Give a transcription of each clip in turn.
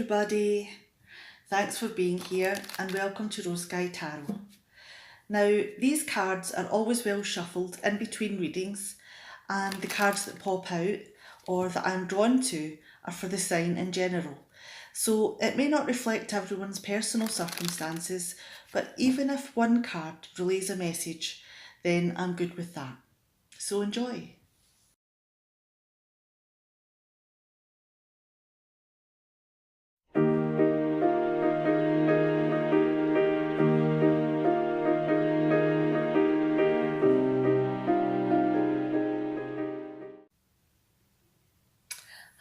everybody, thanks for being here and welcome to Rose Sky Tarot. Now these cards are always well shuffled in between readings, and the cards that pop out or that I'm drawn to are for the sign in general. So it may not reflect everyone's personal circumstances, but even if one card relays a message, then I'm good with that. So enjoy.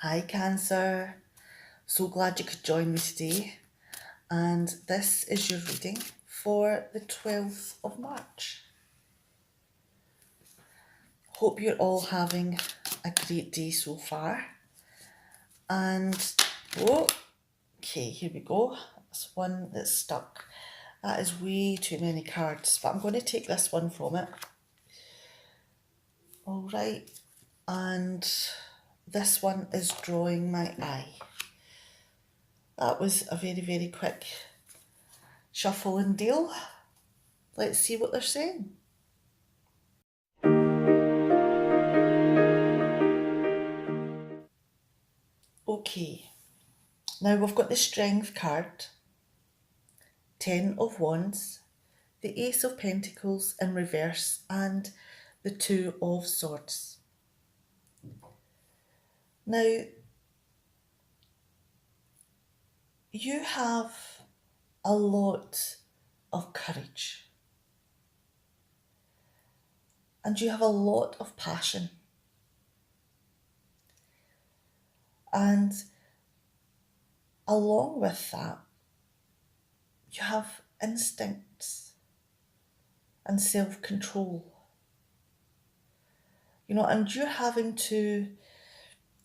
Hi Cancer, so glad you could join me today, and this is your reading for the 12th of March. Hope you're all having a great day so far. And okay, here we go. That's one that's stuck. That is way too many cards, but I'm going to take this one from it. All right, and this one is drawing my eye. That was a very, very quick shuffle and deal. Let's see what they're saying. Okay, now we've got the Strength card, 10 of Wands, the Ace of Pentacles in reverse, and the Two of Swords. Now, you have a lot of courage and you have a lot of passion, and along with that you have instincts and self-control, and you're having to,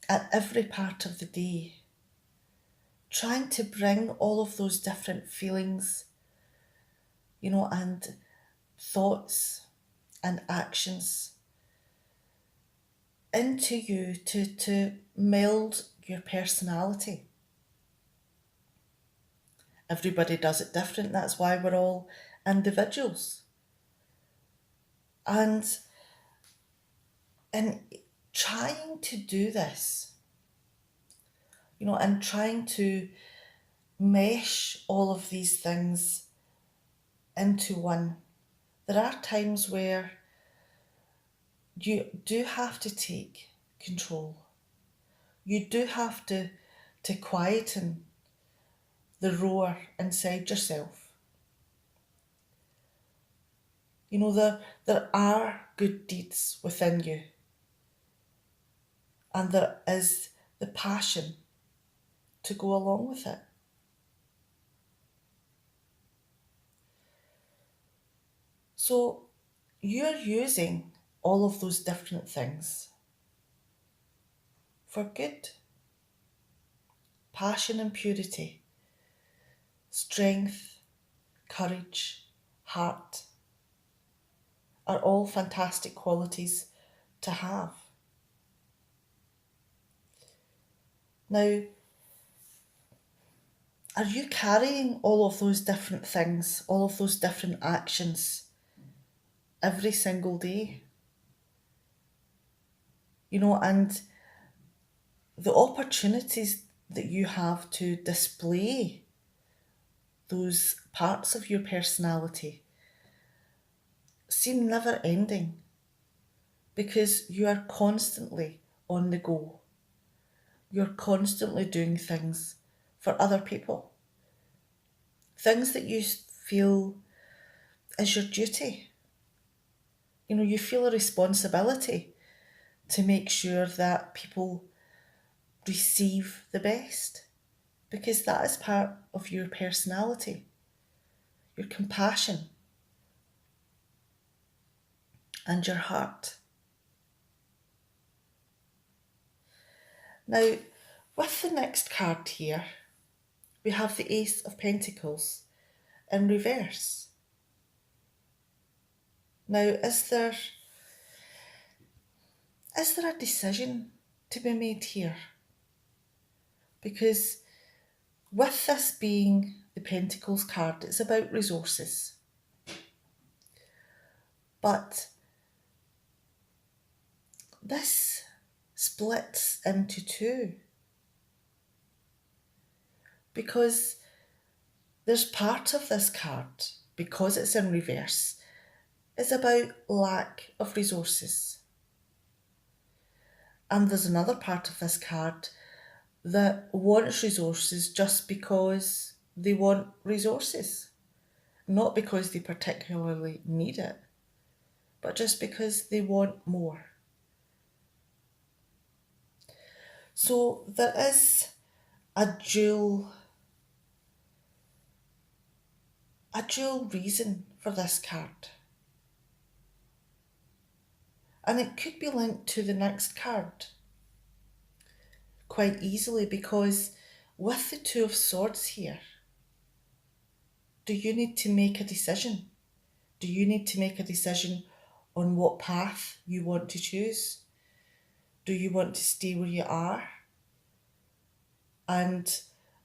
at every part of the day, trying to bring all of those different feelings, and thoughts and actions into you to meld your personality. Everybody does it different. That's why we're all individuals. And in trying to do this, and trying to mesh all of these things into one, there are times where you do have to take control. You do have to quieten the roar inside yourself. There are good deeds within you, and there is the passion to go along with it. So you're using all of those different things for good. Passion and purity, strength, courage, heart are all fantastic qualities to have. Now, are you carrying all of those different things, all of those different actions every single day? And the opportunities that you have to display those parts of your personality seem never ending, because you are constantly on the go. You're constantly doing things for other people, things that you feel is your duty. You feel a responsibility to make sure that people receive the best, because that is part of your personality, your compassion and your heart. Now, with the next card here, we have the Ace of Pentacles in reverse. Now, is there a decision to be made here? Because With this being the Pentacles card, it's about resources. But this splits into two, because there's part of this card, because it's in reverse, is about lack of resources. And there's another part of this card that wants resources just because they want resources, not because they particularly need it, but just because they want more. So there is a dual reason for this card. And it could be linked to the next card quite easily, because with the Two of Swords here, do you need to make a decision? Do you need to make a decision on what path you want to choose? Do you want to stay where you are and,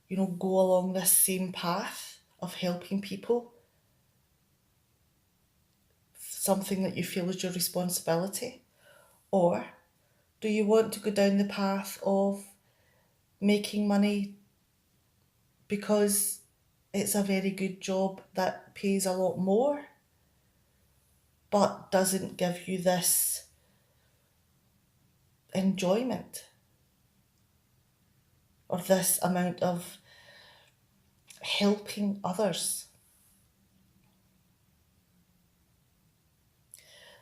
go along this same path of helping people, something that you feel is your responsibility? Or do you want to go down the path of making money because it's a very good job that pays a lot more but doesn't give you this enjoyment or this amount of helping others?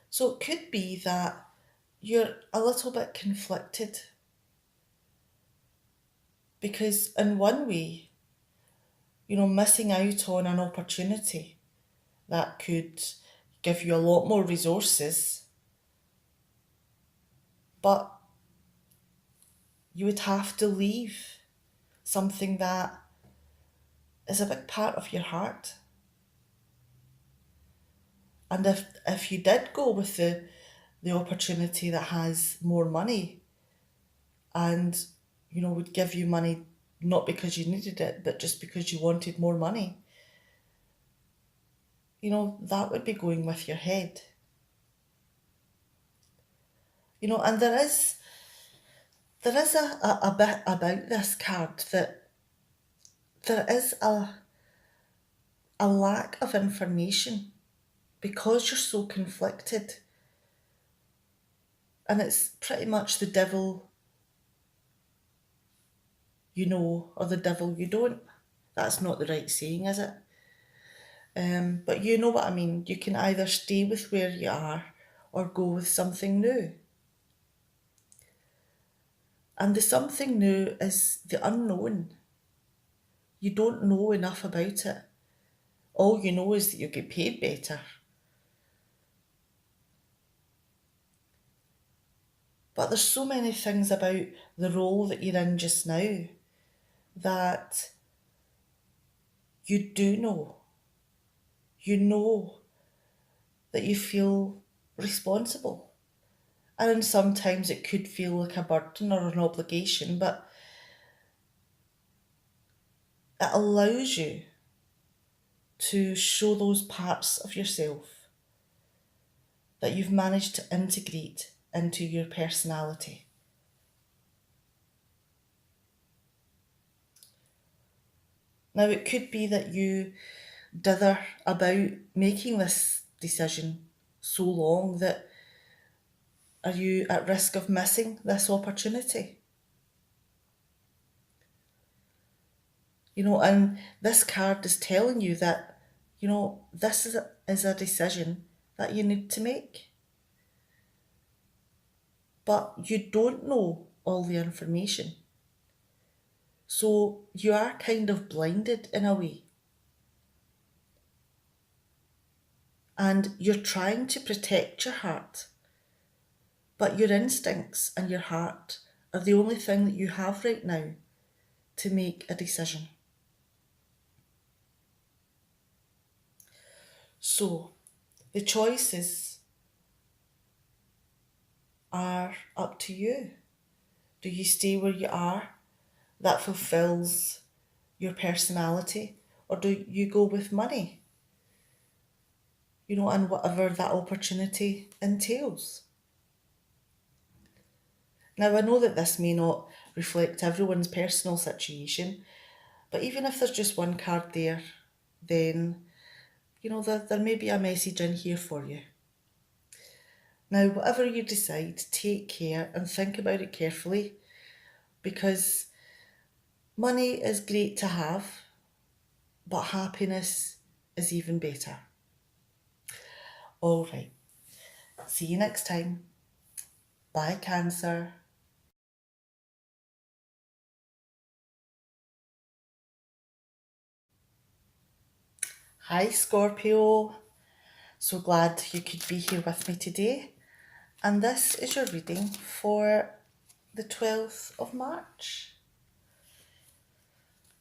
So it could be that you're a little bit conflicted, because in one way, missing out on an opportunity that could give you a lot more resources, but you would have to leave something that is a big part of your heart. And if you did go with the opportunity that has more money and, would give you money not because you needed it, but just because you wanted more money, that would be going with your head. And there is a bit about this card that there is a lack of information because you're so conflicted. And it's pretty much the devil you know or the devil you don't. That's not the right saying, is it? But you know what I mean. You can either stay with where you are or go with something new. And the something new is the unknown. You don't know enough about it. All you know is that you get paid better. But there's so many things about the role that you're in just now that you do know. You know that you feel responsible. And sometimes it could feel like a burden or an obligation, but it allows you to show those parts of yourself that you've managed to integrate into your personality. Now, it could be that you dither about making this decision so long that are you at risk of missing this opportunity? And this card is telling you that, this is a decision that you need to make. But you don't know all the information. So you are kind of blinded in a way. And you're trying to protect your heart. But your instincts and your heart are the only thing that you have right now to make a decision. So the choices are up to you. Do you stay where you are? That fulfills your personality, or do you go with money? And whatever that opportunity entails. Now, I know that this may not reflect everyone's personal situation, but even if there's just one card there, then, there may be a message in here for you. Now, whatever you decide, take care and think about it carefully, because money is great to have, but happiness is even better. All right. See you next time. Bye, Cancer. Hi, Scorpio. So glad you could be here with me today. And this is your reading for the 12th of March.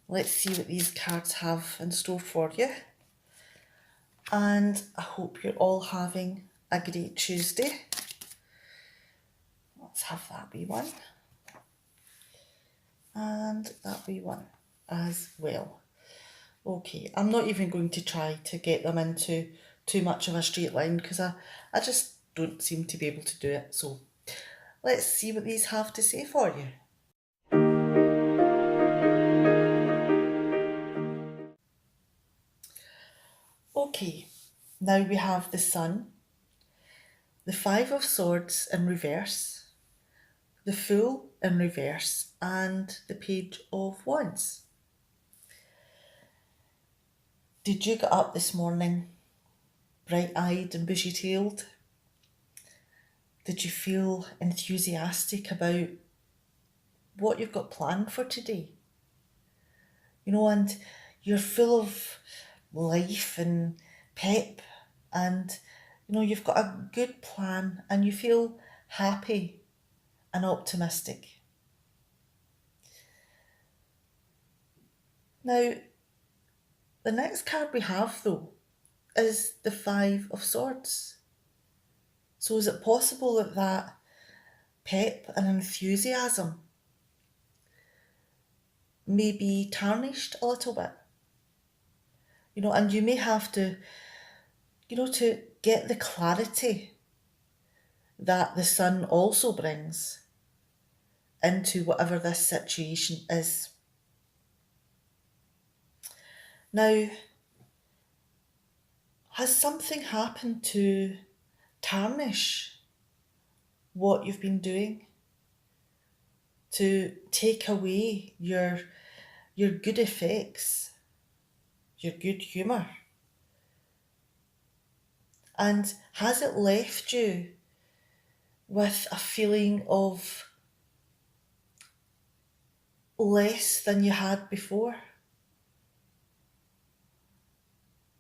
Let's see what these cards have in store for you. And I hope you're all having a great Tuesday. Let's have that wee one. And that wee one as well. Okay, I'm not even going to try to get them into too much of a straight line because I just don't seem to be able to do it. So let's see what these have to say for you. Okay, now we have the Sun, the Five of Swords in reverse, the Fool in reverse, and the Page of Wands. Did you get up this morning bright-eyed and bushy-tailed? Did you feel enthusiastic about what you've got planned for today? And you're full of life and pep, and you've got a good plan and you feel happy and optimistic. Now, the next card we have though is the Five of Swords. So is it possible that that pep and enthusiasm may be tarnished a little bit? And you may have to, to get the clarity that the Sun also brings into whatever this situation is. Now, has something happened to tarnish what you've been doing? To take away your good effects, your good humour? And has it left you with a feeling of less than you had before?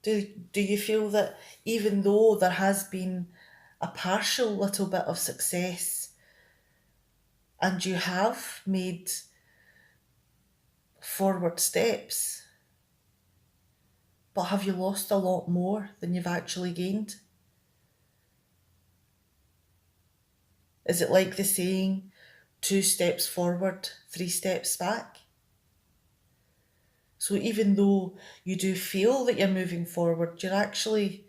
Do you feel that even though there has been a partial little bit of success and you have made forward steps, but have you lost a lot more than you've actually gained? Is it like the saying, 2 steps forward, 3 steps back? So even though you do feel that you're moving forward, you're actually,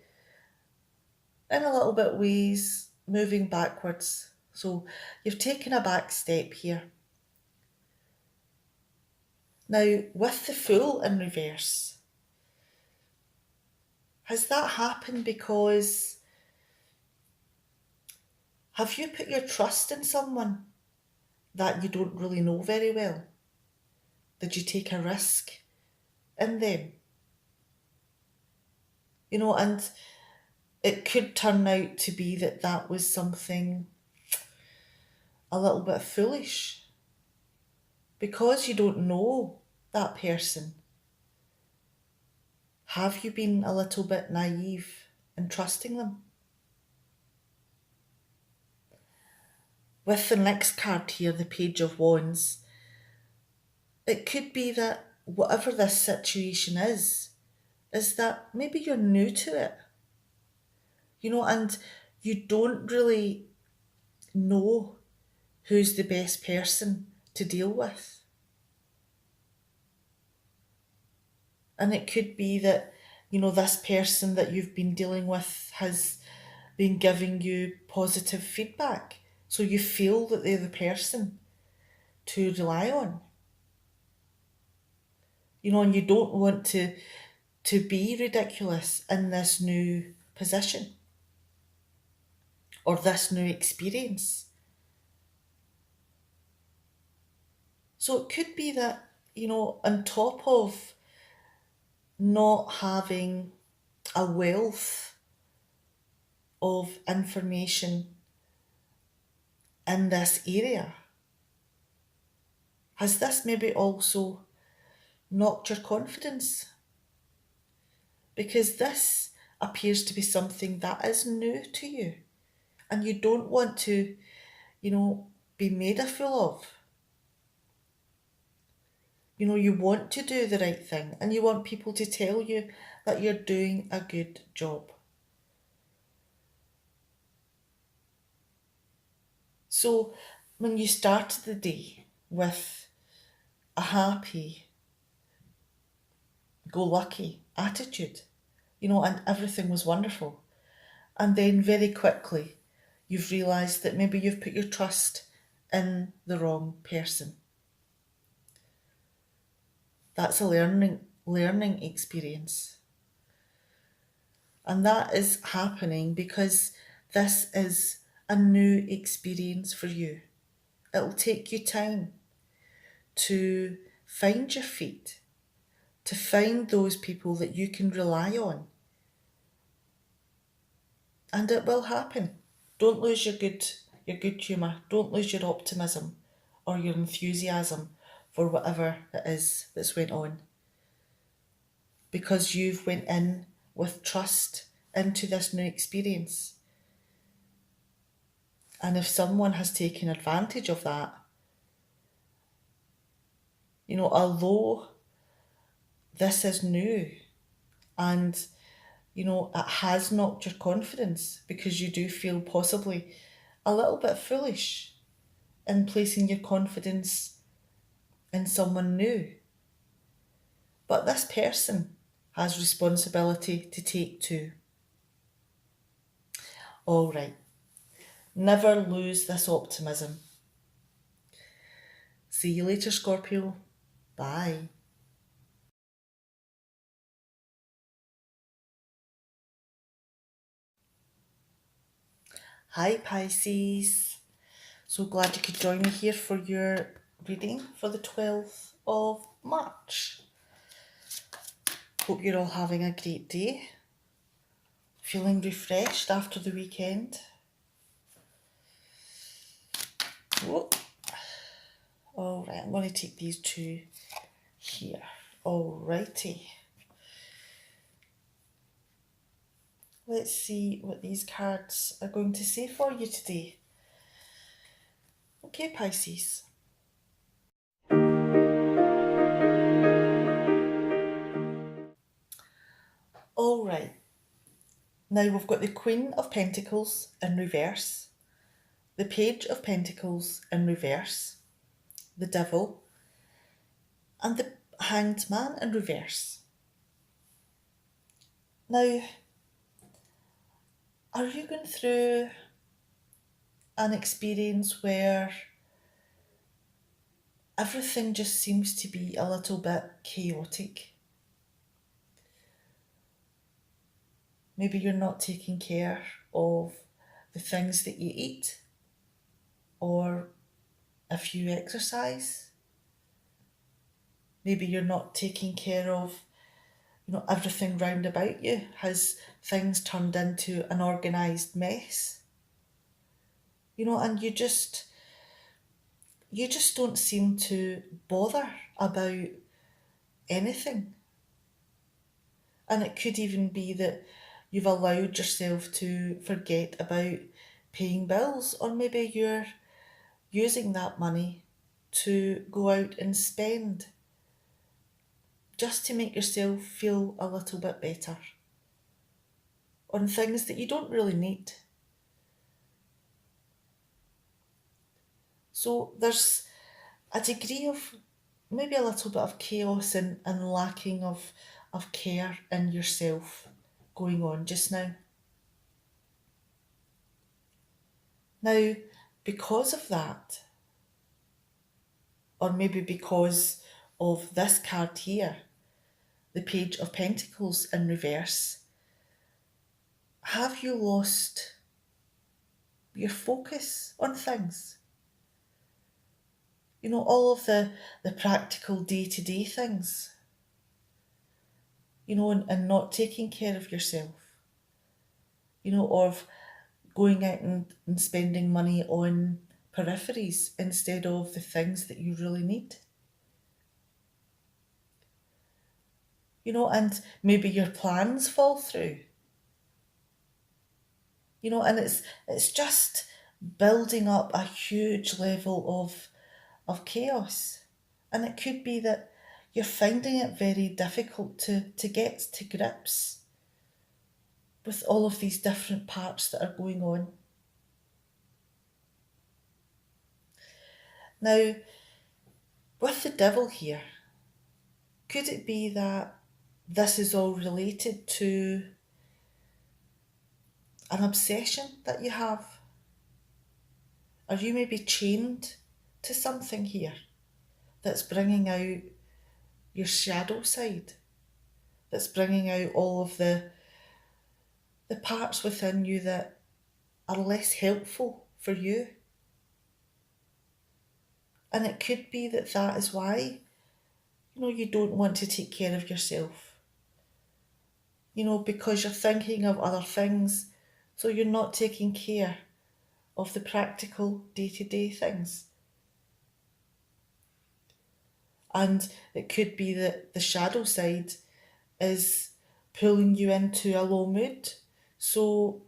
in a little bit ways, moving backwards. So you've taken a back step here. Now, with the Fool in reverse, has that happened because have you put your trust in someone that you don't really know very well? Did you take a risk in them? And it could turn out to be that that was something a little bit foolish because you don't know that person. Have you been a little bit naive in trusting them? With the next card here, the Page of Wands, it could be that whatever this situation is that maybe you're new to it, and you don't really know who's the best person to deal with. And it could be that, this person that you've been dealing with has been giving you positive feedback. So you feel that they're the person to rely on. And you don't want to be ridiculous in this new position or this new experience. So it could be that, on top of not having a wealth of information in this area, has this maybe also knocked your confidence? Because this appears to be something that is new to you and you don't want to, be made a fool of. You want to do the right thing and you want people to tell you that you're doing a good job. So when you started the day with a happy, go lucky attitude, and everything was wonderful, and then very quickly you've realised that maybe you've put your trust in the wrong person. That's a learning experience. And that is happening because this is a new experience for you. It'll take you time to find your feet, to find those people that you can rely on. And it will happen. Don't lose your good humour. Don't lose your optimism or your enthusiasm for whatever it is that's went on. Because you've went in with trust into this new experience. And if someone has taken advantage of that, although this is new and, it has knocked your confidence because you do feel possibly a little bit foolish in placing your confidence in someone new. But this person has responsibility to take too. All right. Never lose this optimism. See you later, Scorpio. Bye. Hi, Pisces. So glad you could join me here for your reading for the 12th of March. Hope you're all having a great day. Feeling refreshed after the weekend. Whoa. All right, I'm going to take these two here. Alrighty. Let's see what these cards are going to say for you today. Okay, Pisces. All right. Now we've got the Queen of Pentacles in reverse, the Page of Pentacles in reverse, the Devil, and the Hanged Man in reverse. Now, are you going through an experience where everything just seems to be a little bit chaotic? Maybe you're not taking care of the things that you eat, or if you exercise. Maybe you're not taking care of, everything round about you. Has things turned into an organised mess? And you just don't seem to bother about anything. And it could even be that you've allowed yourself to forget about paying bills, or maybe you're using that money to go out and spend just to make yourself feel a little bit better on things that you don't really need. So there's a degree of maybe a little bit of chaos and lacking of of care in yourself going on just now. Now, because of that, or maybe because of this card here, the Page of Pentacles in reverse, have you lost your focus on things? You know, all of the practical day-to-day things, you know, and not taking care of yourself, you know, or going out and spending money on peripheries instead of the things that you really need. You know, and maybe your plans fall through. You know, and it's just building up a huge level of chaos. And it could be that you're finding it very difficult to get to grips with all of these different parts that are going on. Now, with the devil here, could it be that this is all related to an obsession that you have? Or you may be chained to something here that's bringing out your shadow side, that's bringing out all of the parts within you that are less helpful for you. And it could be that that is why, you know, you don't want to take care of yourself. You know, because you're thinking of other things, so you're not taking care of the practical day-to-day things. And it could be that the shadow side is pulling you into a low mood. So,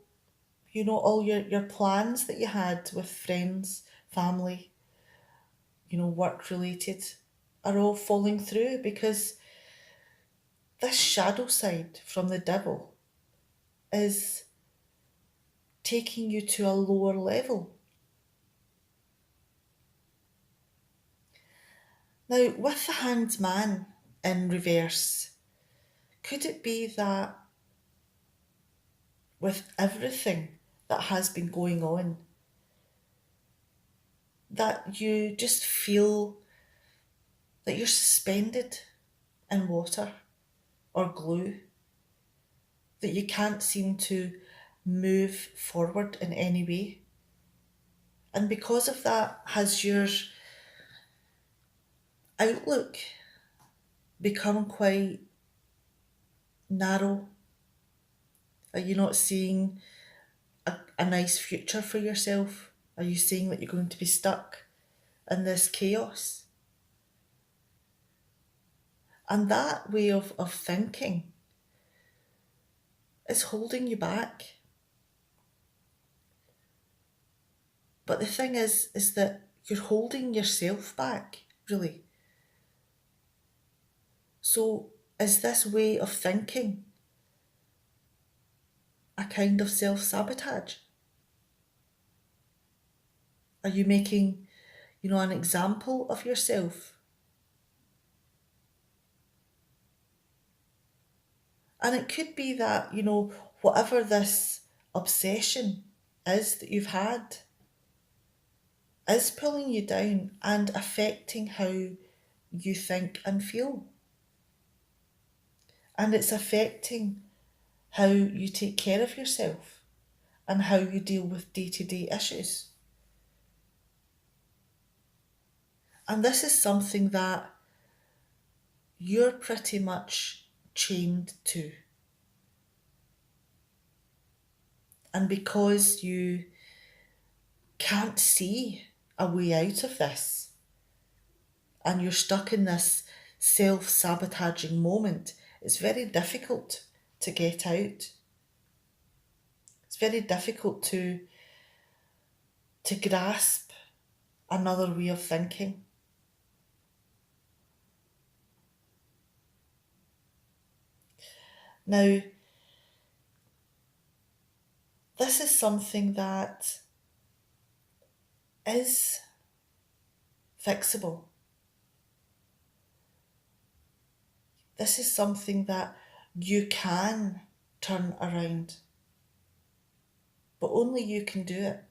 you know, all your plans that you had with friends, family, you know, work related, are all falling through because this shadow side from the devil is taking you to a lower level. Now, with the Hanged Man in reverse, could it be that with everything that has been going on, that you just feel that you're suspended in water or glue, that you can't seem to move forward in any way? And because of that, has your outlook become quite narrow? Are you not seeing a nice future for yourself? Are you seeing that you're going to be stuck in this chaos? And that way of thinking is holding you back. But the thing is that you're holding yourself back, really. So is this way of thinking a kind of self-sabotage? Are you making, you know, an example of yourself? And it could be that, you know, whatever this obsession is that you've had is pulling you down and affecting how you think and feel. And it's affecting how you take care of yourself and how you deal with day-to-day issues. And this is something that you're pretty much chained to. And because you can't see a way out of this, and you're stuck in this self-sabotaging moment, it's very difficult to get out. It's very difficult to grasp another way of thinking. Now, this is something that is fixable. This is something that you can turn around, but only you can do it.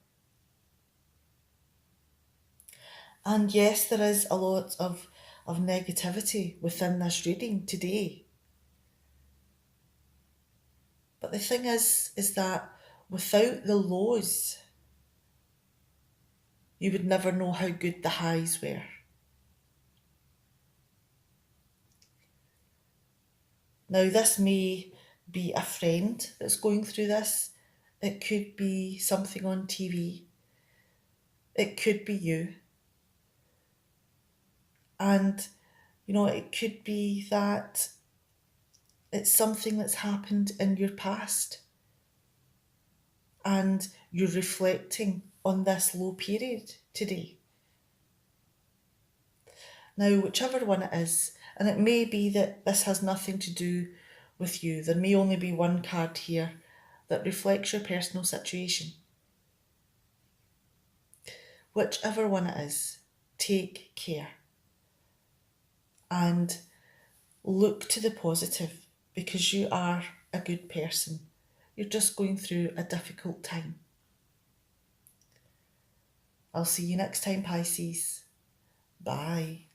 And yes, there is a lot of negativity within this reading today. But the thing is that without the lows, you would never know how good the highs were. Now, this may be a friend that's going through this. It could be something on TV. It could be you. And, it could be that it's something that's happened in your past and you're reflecting on this low period today. Now, whichever one it is, and it may be that this has nothing to do with you, there may only be one card here that reflects your personal situation. Whichever one it is, take care and look to the positive, because you are a good person. You're just going through a difficult time. I'll see you next time, Pisces. Bye.